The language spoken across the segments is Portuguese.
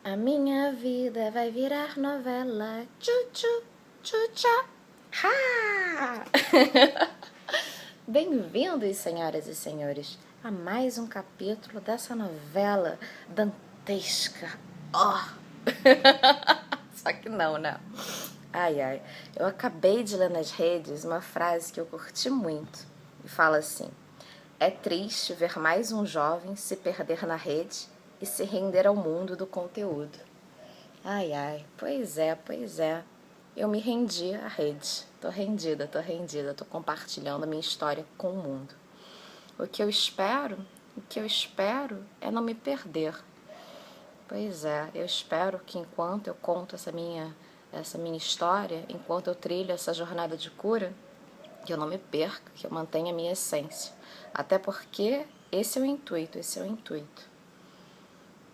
A minha vida vai virar novela. Tchu-tchu, tchu-tchá. Ha! Bem-vindos, senhoras e senhores, a mais um capítulo dessa novela dantesca. Só que não, né? Ai, ai. Eu acabei de ler nas redes uma frase que eu curti muito. E fala assim: é triste ver mais um jovem se perder na rede e se render ao mundo do conteúdo. Ai, ai. Pois é, pois é. Eu me rendi à rede. Tô rendida. Tô compartilhando a minha história com o mundo. O que eu espero é não me perder. Pois é, eu espero que enquanto eu conto essa minha história, enquanto eu trilho essa jornada de cura, que eu não me perca, que eu mantenha a minha essência. Até porque esse é o intuito.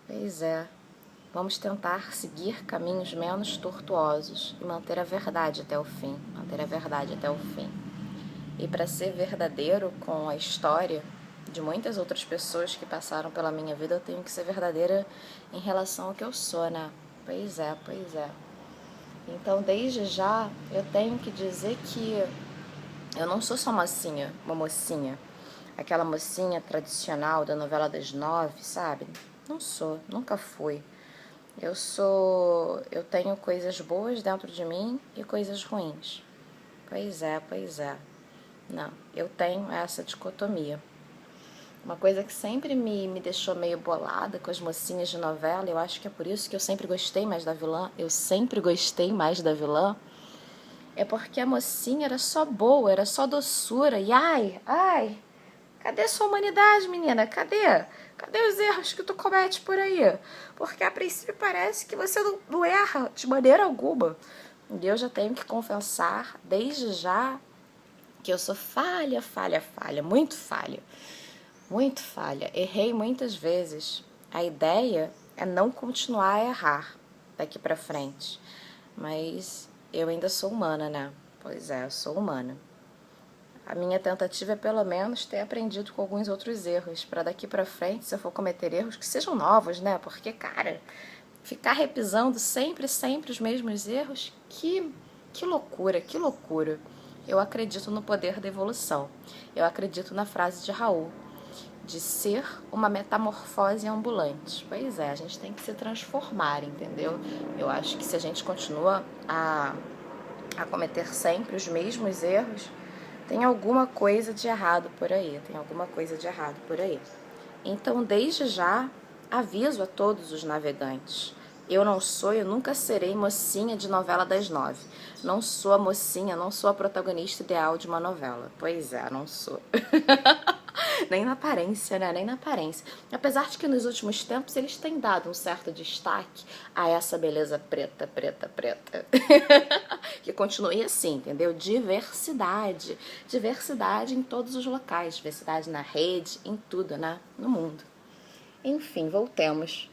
Pois é, vamos tentar seguir caminhos menos tortuosos e manter a verdade até o fim. E para ser verdadeiro com a história de muitas outras pessoas que passaram pela minha vida, eu tenho que ser verdadeira em relação ao que eu sou, né? Pois é. Então, desde já, eu tenho que dizer que eu não sou só uma mocinha, aquela mocinha tradicional da novela das 9, sabe? Não sou, nunca fui. Eu tenho coisas boas dentro de mim e coisas ruins. Pois é. Não, eu tenho essa dicotomia. Uma coisa que sempre me deixou meio bolada com as mocinhas de novela, eu acho que é por isso que eu sempre gostei mais da vilã, é porque a mocinha era só boa, era só doçura, e ai, cadê sua humanidade, menina? Cadê? Cadê os erros que tu comete por aí? Porque a princípio parece que você não erra de maneira alguma. E eu já tenho que confessar, desde já, que eu sou falha, muito falha. Muito falha. Errei muitas vezes. A ideia é não continuar a errar daqui pra frente. Mas eu ainda sou humana, né? Pois é, eu sou humana. A minha tentativa é pelo menos ter aprendido com alguns outros erros, para daqui pra frente, se eu for cometer erros, que sejam novos, né? Porque, cara, ficar repisando sempre os mesmos erros, que loucura. Eu acredito no poder da evolução. Eu acredito na frase de Raul, de ser uma metamorfose ambulante. Pois é, a gente tem que se transformar, entendeu? Eu acho que se a gente continua a cometer sempre os mesmos erros, tem alguma coisa de errado por aí, Então, desde já, aviso a todos os navegantes. Eu nunca serei mocinha de novela das 9. Não sou a mocinha, não sou a protagonista ideal de uma novela. Pois é, não sou. Nem na aparência, né? Nem na aparência. Apesar de que nos últimos tempos eles têm dado um certo destaque a essa beleza preta. Que continue assim, entendeu? Diversidade em todos os locais. Diversidade na rede, em tudo, né? No mundo. Enfim, voltemos.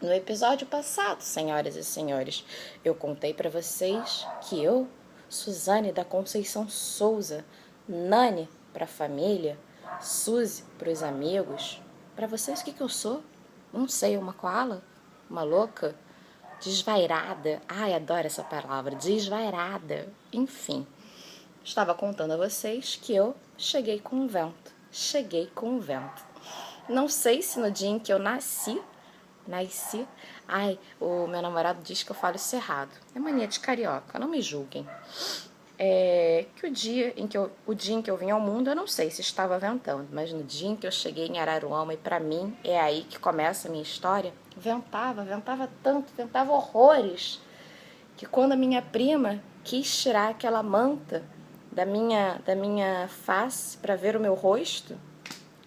No episódio passado, senhoras e senhores, eu contei pra vocês que eu, Suzane da Conceição Souza, Nani pra família, Suzy pros amigos, pra vocês o que eu sou? Não sei, uma koala? Uma louca? Desvairada? Ai, adoro essa palavra, desvairada. Enfim, estava contando a vocês que eu cheguei com o vento. Não sei se no dia em que eu nasci, ai, o meu namorado diz que eu falo isso errado. É mania de carioca, não me julguem. Que o dia em que eu vim ao mundo, eu não sei se estava ventando, mas no dia em que eu cheguei em Araruama, e pra mim é aí que começa a minha história, ventava tanto, ventava horrores, que quando a minha prima quis tirar aquela manta da minha face para ver o meu rosto,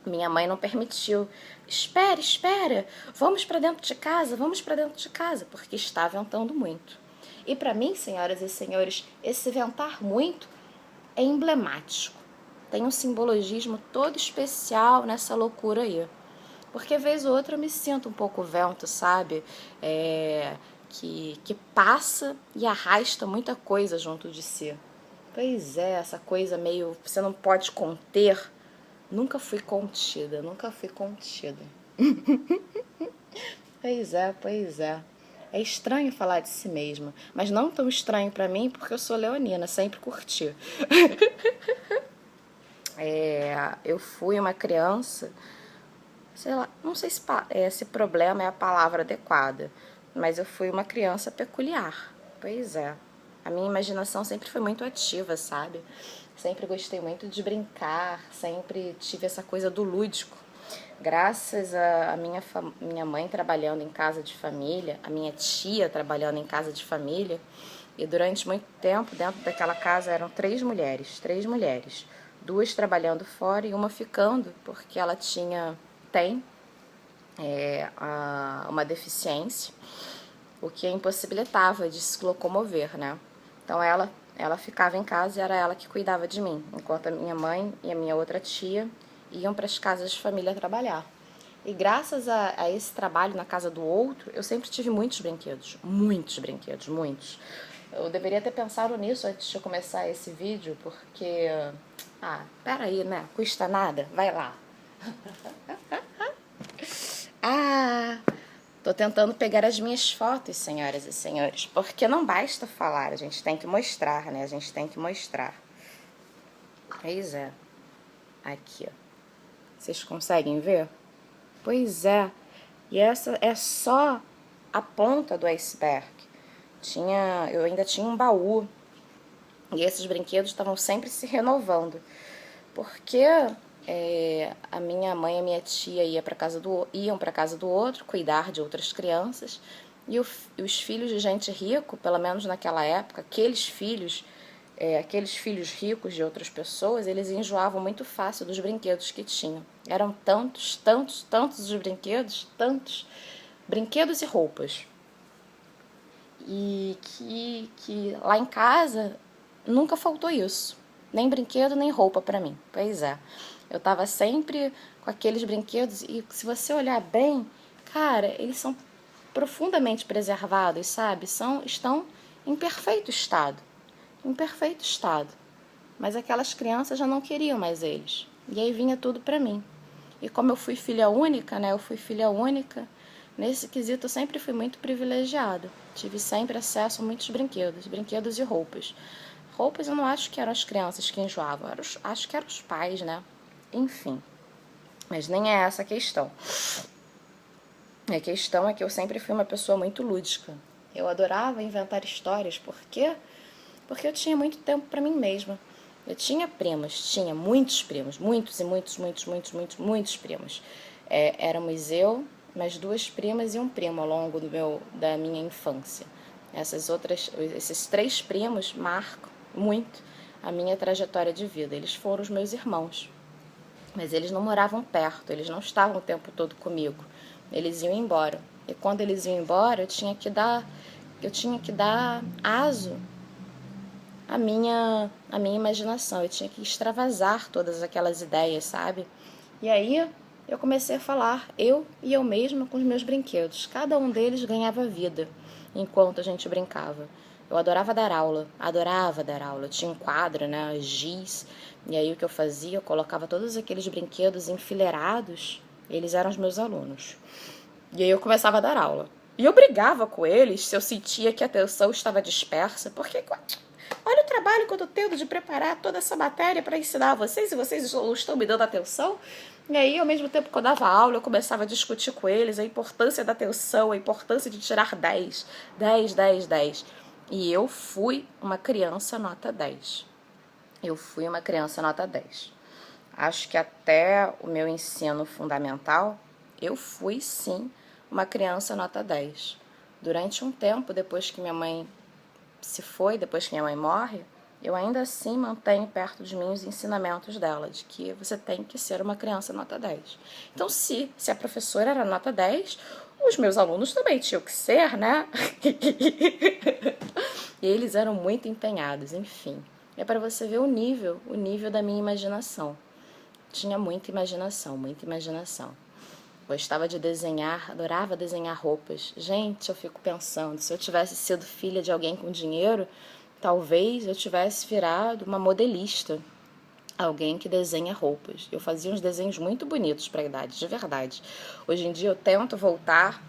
minha mãe não permitiu. Espera, vamos para dentro de casa, porque está ventando muito. E para mim, senhoras e senhores, esse ventar muito é emblemático. Tem um simbologismo todo especial nessa loucura aí. Porque vez ou outra eu me sinto um pouco vento, sabe? Que passa e arrasta muita coisa junto de si. Pois é, essa coisa meio... Você não pode conter. Nunca fui contida. Pois é, pois é. É estranho falar de si mesma, mas não tão estranho pra mim porque eu sou leonina, sempre curti. Eu fui uma criança, sei lá, não sei se esse problema é a palavra adequada, mas eu fui uma criança peculiar. Pois é. A minha imaginação sempre foi muito ativa, sabe? Sempre gostei muito de brincar, sempre tive essa coisa do lúdico. Graças a minha mãe trabalhando em casa de família, a minha tia trabalhando em casa de família, e durante muito tempo dentro daquela casa eram três mulheres, duas trabalhando fora e uma ficando, porque ela tem uma deficiência, o que a impossibilitava de se locomover, né? Então ela ficava em casa e era ela que cuidava de mim, enquanto a minha mãe e a minha outra tia iam para as casas de família trabalhar. E graças a esse trabalho na casa do outro, eu sempre tive muitos brinquedos, muitos. Eu deveria ter pensado nisso antes de eu começar esse vídeo, porque, peraí, né? Custa nada? Vai lá. Tô tentando pegar as minhas fotos, senhoras e senhores, porque não basta falar, a gente tem que mostrar, né? A gente tem que mostrar. Pois é. Aqui, ó. Vocês conseguem ver? Pois é. E essa é só a ponta do iceberg. Eu ainda tinha um baú. E esses brinquedos estavam sempre se renovando. Porque a minha mãe e a minha tia iam para casa do outro, cuidar de outras crianças. E os filhos de gente rico, pelo menos naquela época, aqueles filhos ricos de outras pessoas, eles enjoavam muito fácil dos brinquedos que tinham. Eram tantos os brinquedos, tantos brinquedos e roupas. E que lá em casa nunca faltou isso. Nem brinquedo, nem roupa pra mim. Pois é. Eu tava sempre com aqueles brinquedos e se você olhar bem, cara, eles são profundamente preservados, sabe? Estão em perfeito estado. Mas aquelas crianças já não queriam mais eles. E aí vinha tudo pra mim. E como eu fui filha única, né? Nesse quesito eu sempre fui muito privilegiada. Tive sempre acesso a muitos brinquedos e roupas. Roupas eu não acho que eram as crianças que enjoavam, acho que eram os pais, né? Enfim. Mas nem é essa a questão. A questão é que eu sempre fui uma pessoa muito lúdica. Eu adorava inventar histórias, por quê? Porque eu tinha muito tempo para mim mesma. Eu tinha muitos primos, muitos primos. Éramos eu, mais duas primas e um primo ao longo da minha infância. Esses três primos marcam muito a minha trajetória de vida. Eles foram os meus irmãos, mas eles não moravam perto, eles não estavam o tempo todo comigo. Eles iam embora. E quando eles iam embora, eu tinha que dar aso à minha imaginação. Eu tinha que extravasar todas aquelas ideias, sabe? E aí eu comecei a falar, eu mesma com os meus brinquedos. Cada um deles ganhava vida enquanto a gente brincava. Eu adorava dar aula. Eu tinha um quadro, né, giz, e aí o que eu fazia, eu colocava todos aqueles brinquedos enfileirados, eles eram os meus alunos. E aí eu começava a dar aula. E eu brigava com eles se eu sentia que a atenção estava dispersa, porque olha o trabalho que eu tô tendo de preparar toda essa matéria para ensinar a vocês, e vocês não estão me dando atenção. E aí, ao mesmo tempo que eu dava aula, eu começava a discutir com eles a importância da atenção, a importância de tirar 10. E eu fui uma criança nota 10. Acho que até o meu ensino fundamental, eu fui, sim, uma criança nota 10. Durante um tempo, depois que minha mãe morre, eu ainda assim mantenho perto de mim os ensinamentos dela, de que você tem que ser uma criança nota 10. Então, se a professora era nota 10, os meus alunos também tinham que ser, né? E eles eram muito empenhados, enfim. É para você ver o nível da minha imaginação. Tinha muita imaginação. Gostava de desenhar, adorava desenhar roupas. Gente, eu fico pensando, se eu tivesse sido filha de alguém com dinheiro, talvez eu tivesse virado uma modelista. Alguém que desenha roupas. Eu fazia uns desenhos muito bonitos para a idade, de verdade. Hoje em dia eu tento voltar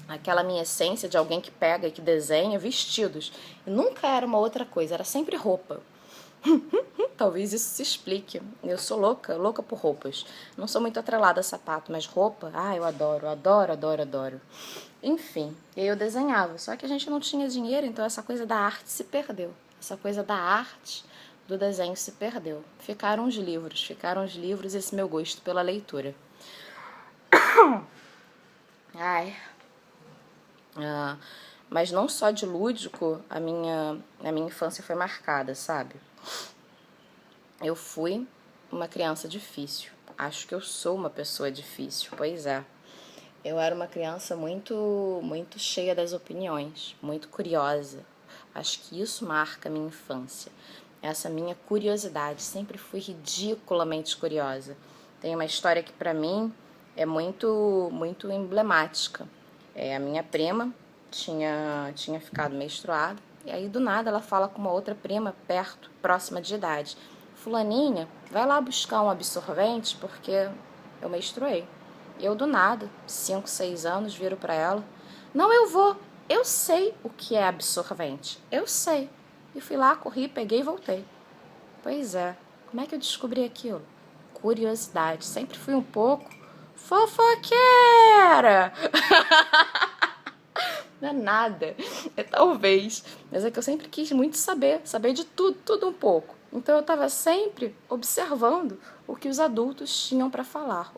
aquela minha essência de alguém que pega e que desenha vestidos. E nunca era uma outra coisa, era sempre roupa. Talvez isso se explique. Eu sou louca, louca por roupas. Não sou muito atrelada a sapato, mas roupa, eu adoro, adoro, adoro, adoro. Enfim, e aí eu desenhava. Só que a gente não tinha dinheiro, então essa coisa da arte se perdeu. Essa coisa da arte, do desenho se perdeu. Ficaram os livros e esse meu gosto pela leitura. Mas não só de lúdico a minha infância foi marcada, sabe? Eu fui uma criança difícil. Acho que eu sou uma pessoa difícil, pois é. Eu era uma criança muito cheia das opiniões, muito curiosa. Acho que isso marca a minha infância. Essa minha curiosidade, sempre fui ridiculamente curiosa. Tem uma história que pra mim é muito emblemática. A minha prima tinha ficado menstruada, e aí do nada ela fala com uma outra prima perto, próxima de idade. Fulaninha, vai lá buscar um absorvente porque eu menstruei. Eu do nada, 5, 6 anos, viro pra ela. Não, eu vou. Eu sei o que é absorvente. Eu sei. E fui lá, corri, peguei e voltei. Pois é. Como é que eu descobri aquilo? Curiosidade. Sempre fui um pouco fofoqueira. Não é nada. É talvez. Mas é que eu sempre quis muito saber de tudo um pouco. Então eu estava sempre observando o que os adultos tinham para falar,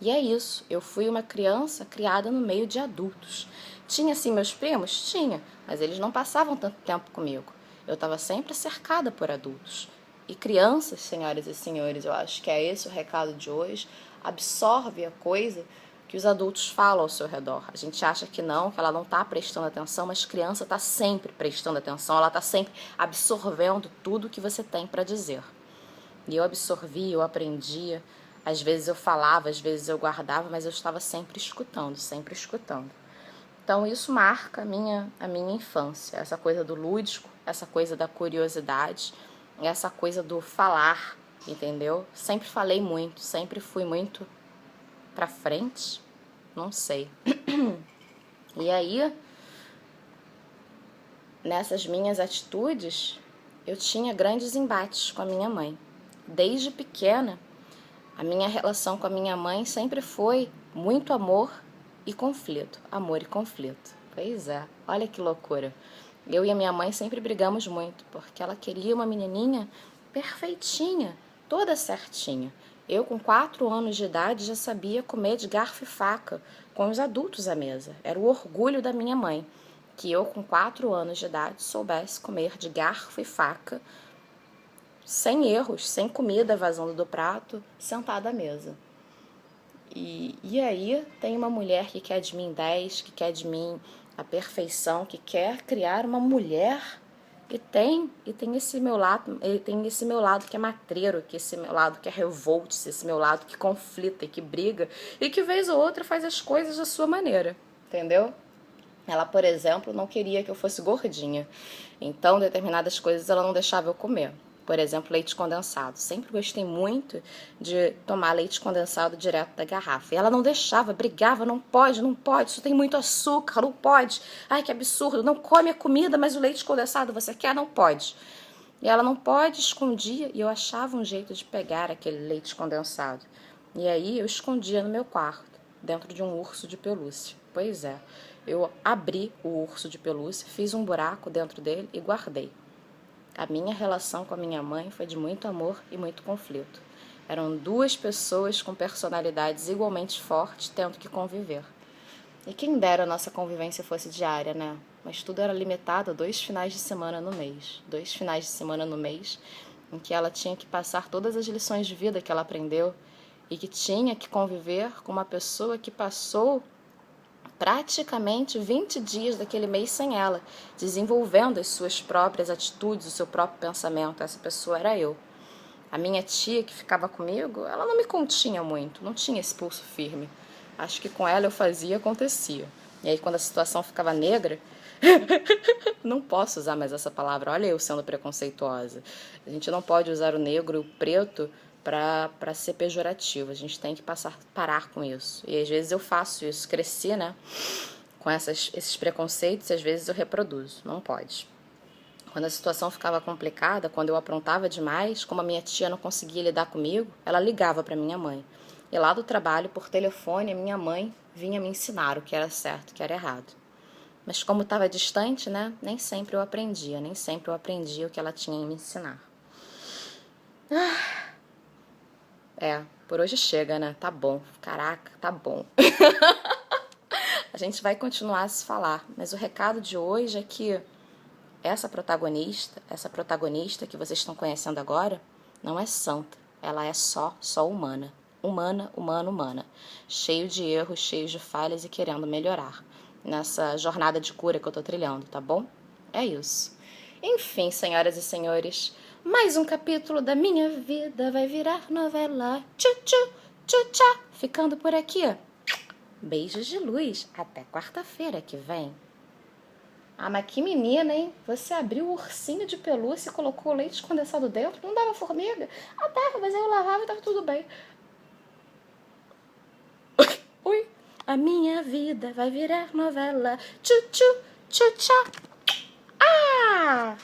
E é isso, eu fui uma criança criada no meio de adultos. Tinha sim meus primos? Tinha, mas eles não passavam tanto tempo comigo. Eu estava sempre cercada por adultos. E crianças, senhoras e senhores, eu acho que é esse o recado de hoje, absorve a coisa que os adultos falam ao seu redor. A gente acha que ela não está prestando atenção, mas criança está sempre prestando atenção, ela está sempre absorvendo tudo que você tem para dizer. E eu absorvia, eu aprendia, às vezes eu falava, às vezes eu guardava, mas eu estava sempre escutando, sempre escutando. Então isso marca a minha infância, essa coisa do lúdico, essa coisa da curiosidade, essa coisa do falar, entendeu? Sempre falei muito, sempre fui muito pra frente, não sei. E aí, nessas minhas atitudes, eu tinha grandes embates com a minha mãe. Desde pequena, a minha relação com a minha mãe sempre foi muito amor e conflito. Amor e conflito. Pois é, olha que loucura. Eu e a minha mãe sempre brigamos muito, porque ela queria uma menininha perfeitinha, toda certinha. Eu, com 4 anos de idade, já sabia comer de garfo e faca com os adultos à mesa. Era o orgulho da minha mãe, que eu, com 4 anos de idade, soubesse comer de garfo e faca, sem erros, sem comida vazando do prato, sentada à mesa. E aí tem uma mulher que quer de mim 10, que quer de mim a perfeição, que quer criar uma mulher. E tem esse meu lado, que é matreiro, que esse meu lado que é revolte, esse meu lado que conflita e que briga, e que vez ou outra faz as coisas da sua maneira, entendeu? Ela, por exemplo, não queria que eu fosse gordinha, então determinadas coisas ela não deixava eu comer. Por exemplo, leite condensado. Sempre gostei muito de tomar leite condensado direto da garrafa. E ela não deixava, brigava, não pode, isso tem muito açúcar, não pode. Ai, que absurdo, não come a comida, mas o leite condensado você quer? Não pode. E ela não pode, escondia, e eu achava um jeito de pegar aquele leite condensado. E aí eu escondia no meu quarto, dentro de um urso de pelúcia. Pois é, eu abri o urso de pelúcia, fiz um buraco dentro dele e guardei. A minha relação com a minha mãe foi de muito amor e muito conflito. Eram 2 pessoas com personalidades igualmente fortes tendo que conviver. E quem dera a nossa convivência fosse diária, né? Mas tudo era limitado a 2 finais de semana no mês. 2 finais de semana no mês em que ela tinha que passar todas as lições de vida que ela aprendeu e que tinha que conviver com uma pessoa que passou praticamente 20 dias daquele mês sem ela, desenvolvendo as suas próprias atitudes, o seu próprio pensamento. Essa pessoa era eu. A minha tia que ficava comigo, ela não me continha muito, não tinha esse pulso firme. Acho que com ela eu fazia, acontecia. E aí quando a situação ficava negra, não posso usar mais essa palavra, olha eu sendo preconceituosa. A gente não pode usar o negro e o preto pra ser pejorativo. A gente tem que parar com isso. E às vezes eu faço isso. Cresci, né? Com esses preconceitos, e às vezes eu reproduzo. Não pode. Quando a situação ficava complicada, quando eu aprontava demais, como a minha tia não conseguia lidar comigo, ela ligava para minha mãe. E lá do trabalho, por telefone, a minha mãe vinha me ensinar o que era certo, o que era errado. Mas como estava distante, né, nem sempre eu aprendia o que ela tinha em me ensinar. Por hoje chega, né? Tá bom. Caraca, tá bom. A gente vai continuar a se falar, mas o recado de hoje é que essa protagonista que vocês estão conhecendo agora, não é santa. Ela é só humana. Humana. Cheio de erros, cheio de falhas e querendo melhorar. Nessa jornada de cura que eu tô trilhando, tá bom? É isso. Enfim, senhoras e senhores, mais um capítulo da minha vida vai virar novela. Tchá. Ficando por aqui. Beijos de luz. Até quarta-feira que vem. Ah, mas que menina, hein? Você abriu o ursinho de pelúcia e colocou o leite condensado dentro? Não dava formiga? Ah, tava, mas aí eu lavava e tava tudo bem. Ui, a minha vida vai virar novela. Tchá. Ah!